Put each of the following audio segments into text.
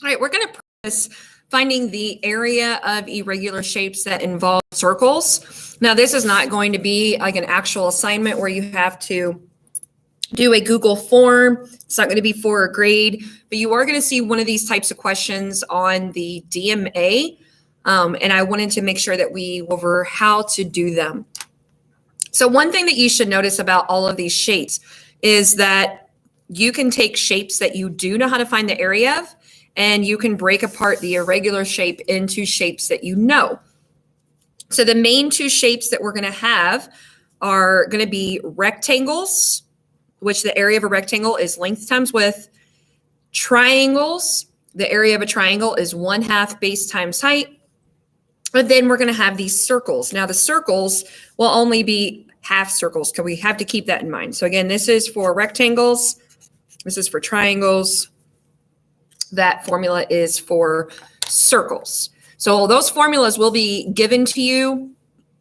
All right, we're going to practice finding the area of irregular shapes that involve circles. Now, this is not going to be like an actual assignment where you have to do a Google form. It's not going to be for a grade, but you are going to see one of these types of questions on the DMA. And I wanted to make sure that we go over how to do them. So one thing that you should notice about all of these shapes is that you can take shapes that you do know how to find the area of, and you can break apart the irregular shape into shapes that you know. So the main two shapes that we're going to have are going to be rectangles, which the area of a rectangle is length times width. Triangles, the area of a triangle is 1/2 base times height. But then we're going to have these circles. Now the circles will only be half circles, because we have to keep that in mind. So again, this is for rectangles. This is for triangles. That formula is for circles. So those formulas will be given to you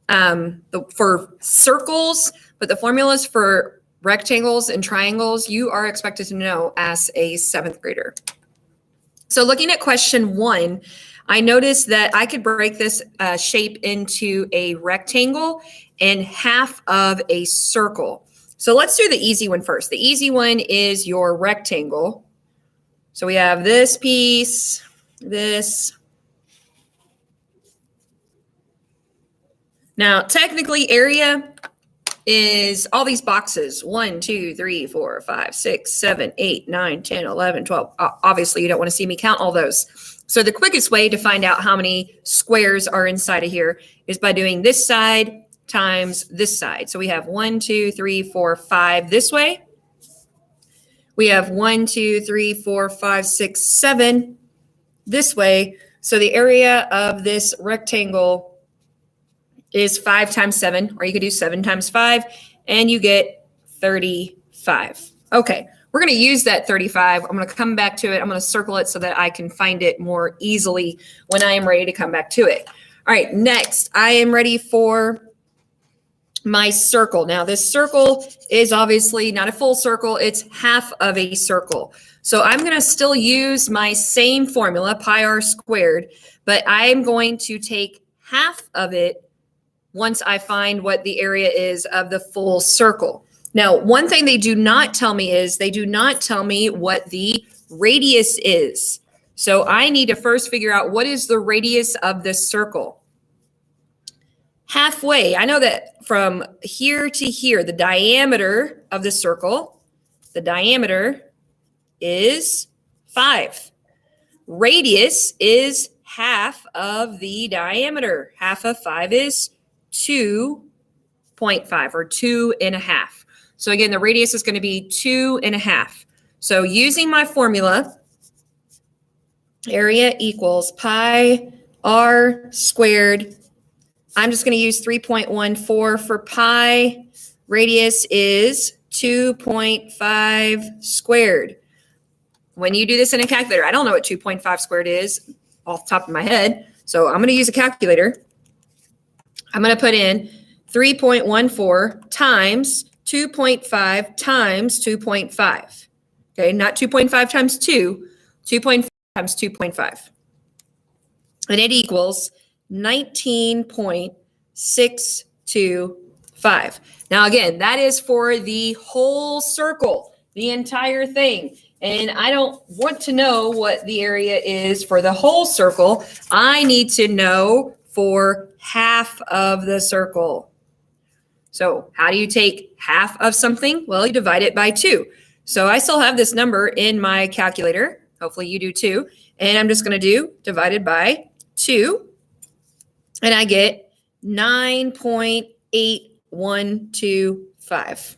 for circles, but the formulas for rectangles and triangles, you are expected to know as a 7th grader. So looking at question 1, I noticed that I could break this shape into a rectangle and half of a circle. So let's do the easy one first. The easy one is your rectangle. So we have this piece, this. Now, technically, area is all these boxes. 1, 2, 3, 4, 5, 6, 7, 8, 9, 10, 11, 12. Obviously, you don't want to see me count all those. So the quickest way to find out how many squares are inside of here is by doing this side times this side. So we have 1, 2, 3, 4, 5 this way. We have 1, 2, 3, 4, 5, 6, 7 this way. So the area of this rectangle is 5 times 7, or you could do 7 times 5, and you get 35. Okay, we're going to use that 35. I'm going to come back to it. I'm going to circle it so that I can find it more easily when I am ready to come back to it. All right, next, I am ready for my circle. Now, this circle is obviously not a full circle. It's half of a circle. So I'm going to still use my same formula, pi r squared, but I'm going to take half of it once I find what the area is of the full circle. Now, one thing they do not tell me is they do not tell me what the radius is. So I need to first figure out what is the radius of this circle. Halfway, I know that from here to here, the diameter of the circle, the diameter is 5. Radius is half of the diameter. Half of 5 is 2.5 or 2.5. So again, the radius is going to be 2.5. So using my formula, area equals pi r squared. I'm just going to use 3.14 for pi. Radius is 2.5 squared. When you do this in a calculator, I don't know what 2.5 squared is off the top of my head. So I'm going to use a calculator. I'm going to put in 3.14 times 2.5 times 2.5. Okay, not 2.5 times 2, 2.5 times 2.5. And it equals 19.625. Now, again, that is for the whole circle, the entire thing. And I don't want to know what the area is for the whole circle. I need to know for half of the circle. So how do you take half of something? Well, you divide it by 2. So I still have this number in my calculator. Hopefully you do too. And I'm just going to do divided by 2. And I get 9.8125.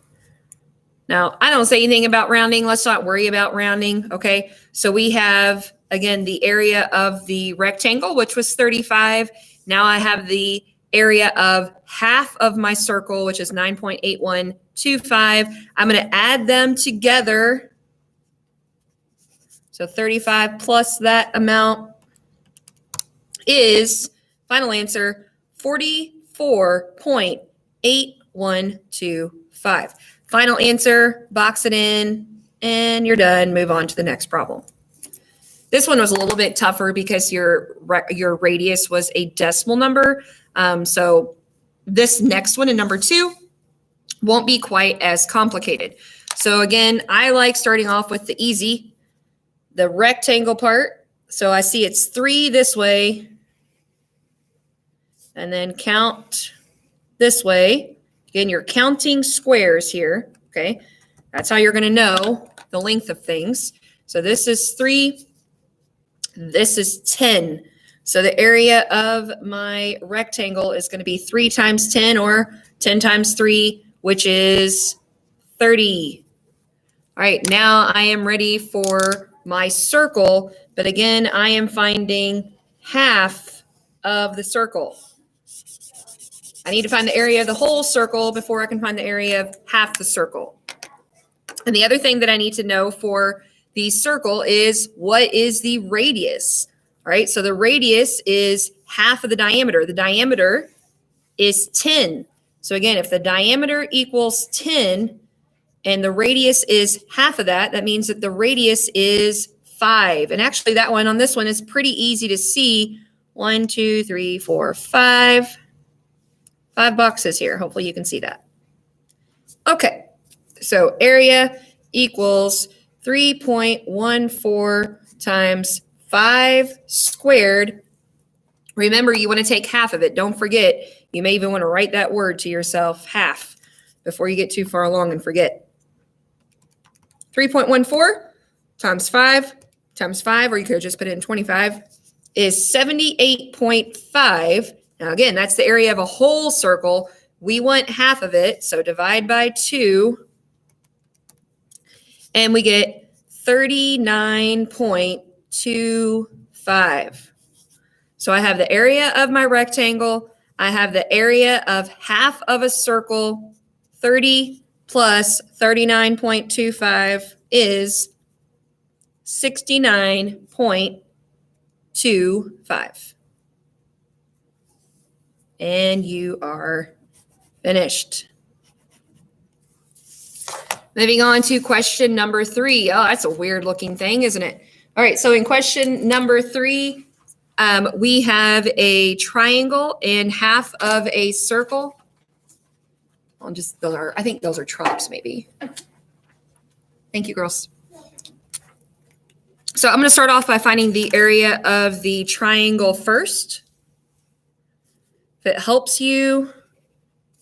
Now, I don't say anything about rounding. Let's not worry about rounding, okay? So we have, again, the area of the rectangle, which was 35. Now I have the area of half of my circle, which is 9.8125. I'm going to add them together. So 35 plus that amount is, final answer, 44.8125. Final answer, box it in, and you're done. Move on to the next problem. This one was a little bit tougher because your radius was a decimal number. So this next one in number 2 won't be quite as complicated. So again, I like starting off with the rectangle part. So I see it's 3 this way, and then count this way. Again, you're counting squares here, okay? That's how you're going to know the length of things. So this is 3. This is 10. So the area of my rectangle is going to be 3 times 10 or 10 times 3, which is 30. All right, now I am ready for my circle. But again, I am finding half of the circle. I need to find the area of the whole circle before I can find the area of half the circle. And the other thing that I need to know for the circle is, what is the radius? All right, so the radius is half of the diameter. The diameter is 10. So again, if the diameter equals 10 and the radius is half of that, that means that the radius is 5. And actually that one on this one is pretty easy to see. 1, 2, 3, 4, 5. 5 boxes here. Hopefully you can see that. Okay, so area equals 3.14 times 5 squared. Remember, you want to take half of it. Don't forget, you may even want to write that word to yourself, half, before you get too far along and forget. 3.14 times 5 times 5, or you could just put it in 25, is 78.5. Now again, that's the area of a whole circle. We want half of it, so divide by 2. And we get 39.25. So I have the area of my rectangle. I have the area of half of a circle. 30 plus 39.25 is 69.25. And you are finished. Moving on to question number 3. Oh, that's a weird looking thing, isn't it? All right, so in question number 3, we have a triangle and half of a circle. I think those are trops maybe. Thank you, girls. So I'm going to start off by finding the area of the triangle first. If it helps you,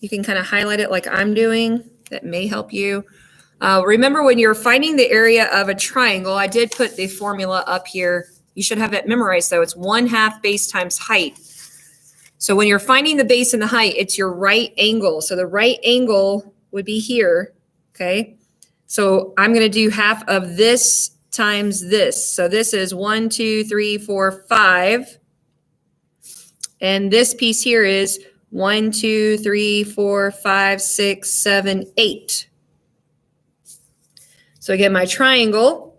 you can kind of highlight it like I'm doing. That may help you. Remember, when you're finding the area of a triangle, I did put the formula up here. You should have it memorized, though. It's 1/2 base times height. So when you're finding the base and the height, it's your right angle. So the right angle would be here, okay? So I'm going to do half of this times this. So this is 1, 2, 3, 4, 5. And this piece here is 1, 2, 3, 4, 5, 6, 7, 8. So again, my triangle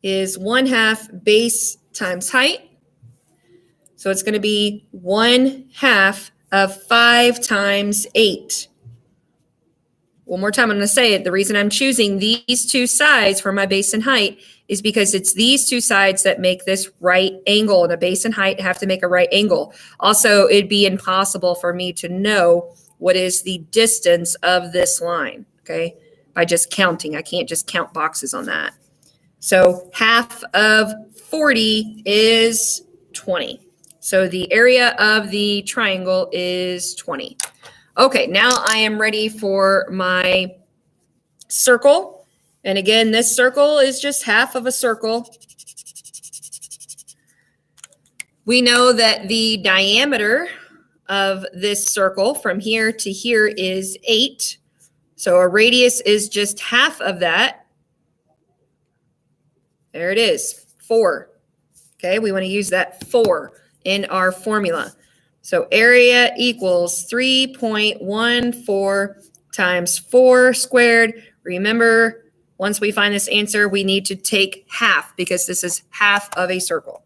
is 1/2 base times height. So it's going to be 1/2 of 5 times 8. One more time, I'm going to say it. The reason I'm choosing these two sides for my base and height is because it's these two sides that make this right angle, and a base and height have to make a right angle. Also, it'd be impossible for me to know what is the distance of this line, okay, by just counting. I can't just count boxes on that. So half of 40 is 20. So the area of the triangle is 20. Okay, now I am ready for my circle. And again, this circle is just half of a circle. We know that the diameter of this circle from here to here is 8. So a radius is just half of that. There it is, 4. Okay, we want to use that 4 in our formula. So area equals 3.14 times 4 squared. Remember, once we find this answer, we need to take half because this is half of a circle.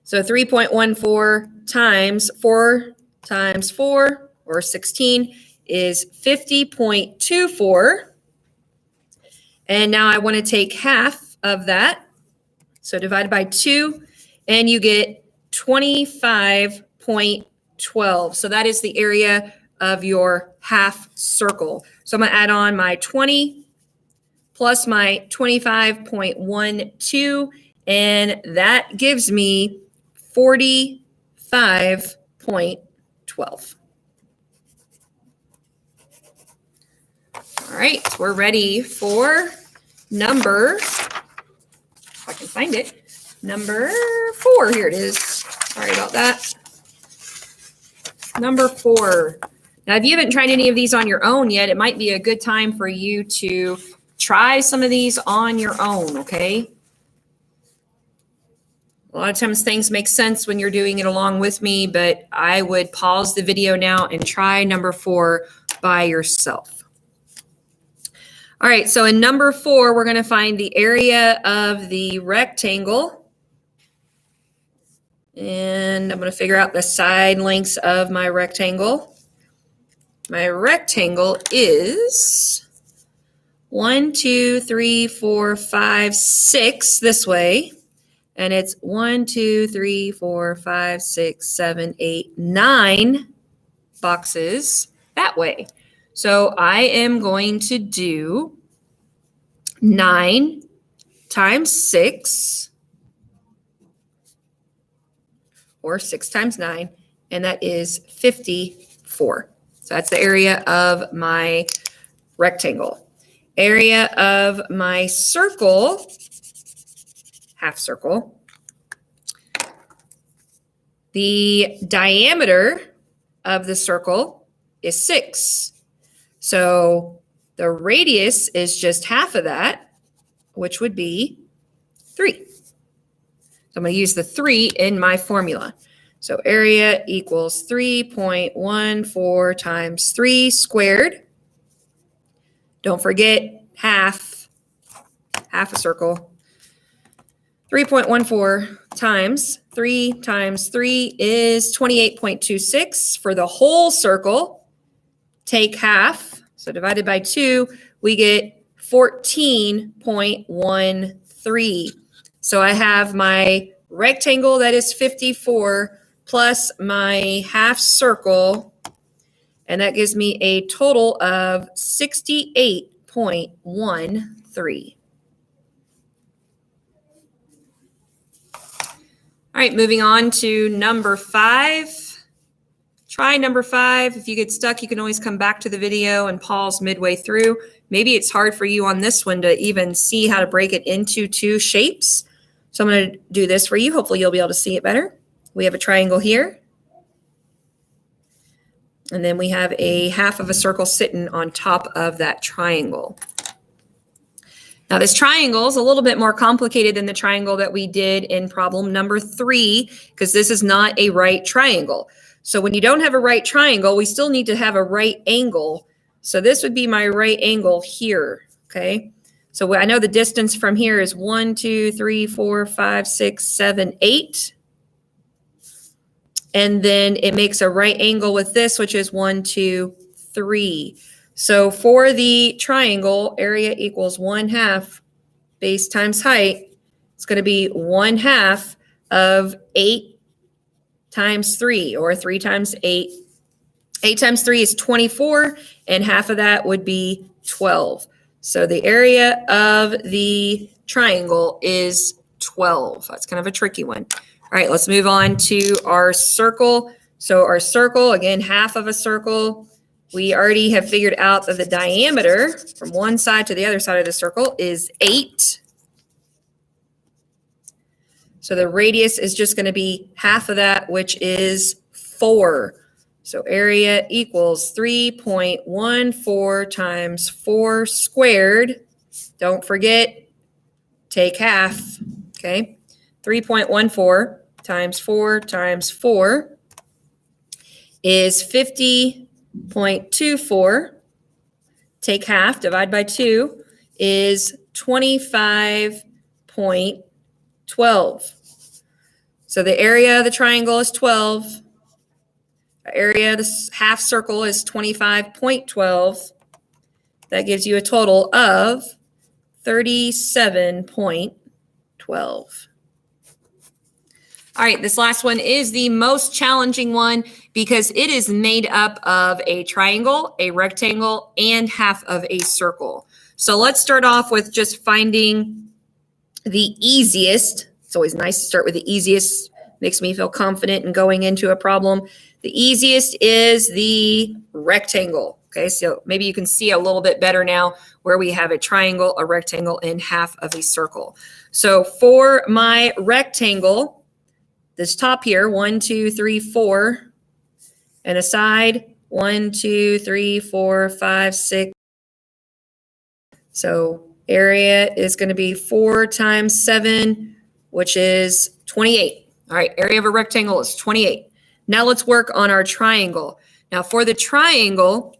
So 3.14 times 4 times 4, or 16, is 50.24. And now I want to take half of that. So divided by 2, and you get 25.12. So that is the area of your half circle. So I'm going to add on my 20 plus my 25.12, and that gives me 45.12. All right, we're ready for number, if I can find it, number 4. Here it is. Sorry about that. Number 4. Now, if you haven't tried any of these on your own yet, it might be a good time for you to try some of these on your own, okay? A lot of times things make sense when you're doing it along with me, but I would pause the video now and try number 4 by yourself. All right, so in number 4, we're going to find the area of the rectangle. And I'm going to figure out the side lengths of my rectangle. My rectangle is 1, 2, 3, 4, 5, 6 this way. And it's 1, 2, 3, 4, 5, 6, 7, 8, 9 boxes that way. So I am going to do 9 times 6, or 6 times 9, and that is 54. So that's the area of my rectangle. Area of my circle, half circle. The diameter of the circle is 6. So the radius is just half of that, which would be 3. So I'm going to use the 3 in my formula. So area equals 3.14 times 3 squared. Don't forget half a circle. 3.14 times 3 is 28.26 for the whole circle. Take half, so divided by 2, we get 14.13. So I have my rectangle that is 54 plus my half circle, and that gives me a total of 68.13. All right, moving on to number 5. Try number 5. If you get stuck, you can always come back to the video and pause midway through. Maybe it's hard for you on this one to even see how to break it into 2 shapes. So I'm going to do this for you. Hopefully you'll be able to see it better. We have a triangle here. And then we have a half of a circle sitting on top of that triangle. Now this triangle is a little bit more complicated than the triangle that we did in problem number 3, because this is not a right triangle. So when you don't have a right triangle, we still need to have a right angle. So this would be my right angle here, okay? So I know the distance from here is 1, 2, 3, 4, 5, 6, 7, 8. And then it makes a right angle with this, which is 1, 2, 3. So for the triangle, area equals 1/2 base times height. It's going to be 1/2 of 8 times 3, or 3 times 8. 8 times 3 is 24, and half of that would be 12. So the area of the triangle is 12. That's kind of a tricky one. All right, let's move on to our circle. So our circle, again, half of a circle. We already have figured out that the diameter from one side to the other side of the circle is 8. So the radius is just going to be half of that, which is 4. So area equals 3.14 times 4 squared. Don't forget, take half, okay? 3.14 times 4 is 50.24. Take half, divide by 2 is 25.12. So the area of the triangle is 12. The area of the half circle is 25.12. That gives you a total of 37.12. All right, this last one is the most challenging one because it is made up of a triangle, a rectangle, and half of a circle. So let's start off with just finding the easiest. It's always nice to start with the easiest. Makes me feel confident in going into a problem. The easiest is the rectangle. Okay, so maybe you can see a little bit better now where we have a triangle, a rectangle, and half of a circle. So for my rectangle, this top here, 1, 2, 3, 4, and a side, 1, 2, 3, 4, 5, 6. So area is going to be 4 times 7, which is 28. All right, area of a rectangle is 28. Now let's work on our triangle. Now for the triangle,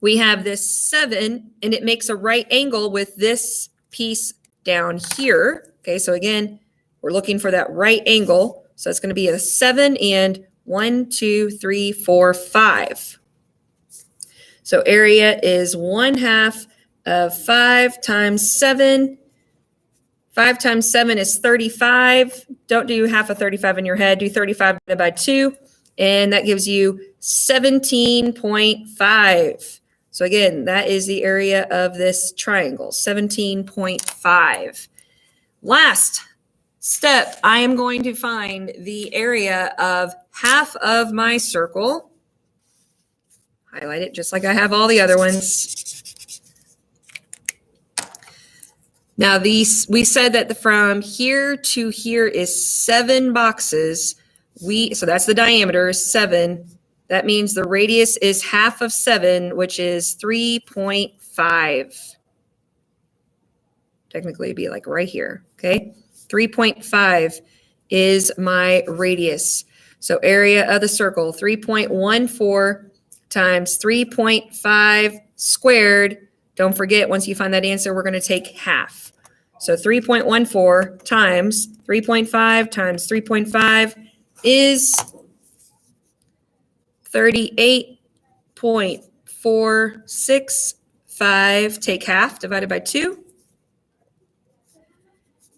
we have this 7, and it makes a right angle with this piece down here. Okay, so again, we're looking for that right angle. So it's going to be a 7 and 1, 2, 3, 4, 5. So area is 1/2 of 5 times 7. 5 times 7 is 35. Don't do half of 35 in your head. Do 35 divided by 2. And that gives you 17.5. So again, that is the area of this triangle, 17.5. Last step, I am going to find the area of half of my circle. Highlight it just like I have all the other ones. Now we said that from here to here is 7 boxes. So that's the diameter is 7. That means the radius is half of 7, which is 3.5. Technically it'd be like right here, okay? 3.5 is my radius. So area of the circle, 3.14 times 3.5 squared. Don't forget, once you find that answer, we're going to take half. So 3.14 times 3.5 times 3.5 is 38.465. Take half divided by 2.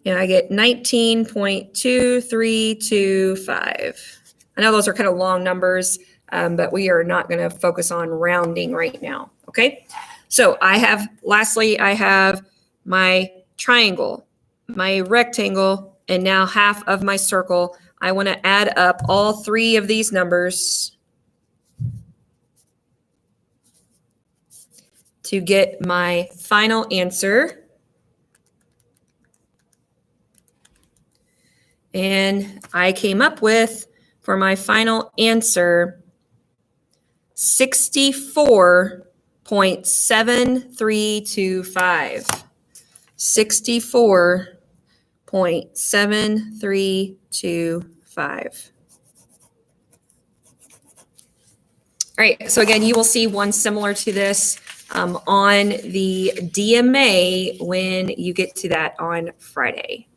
And I get 19.2325. I know those are kind of long numbers, but we are not going to focus on rounding right now. Okay. So lastly, I have my triangle, my rectangle, and now half of my circle. I want to add up all 3 of these numbers to get my final answer. And I came up with, for my final answer, 64.7325. 64.7325. All right, so again, you will see one similar to this on the DMA when you get to that on Friday.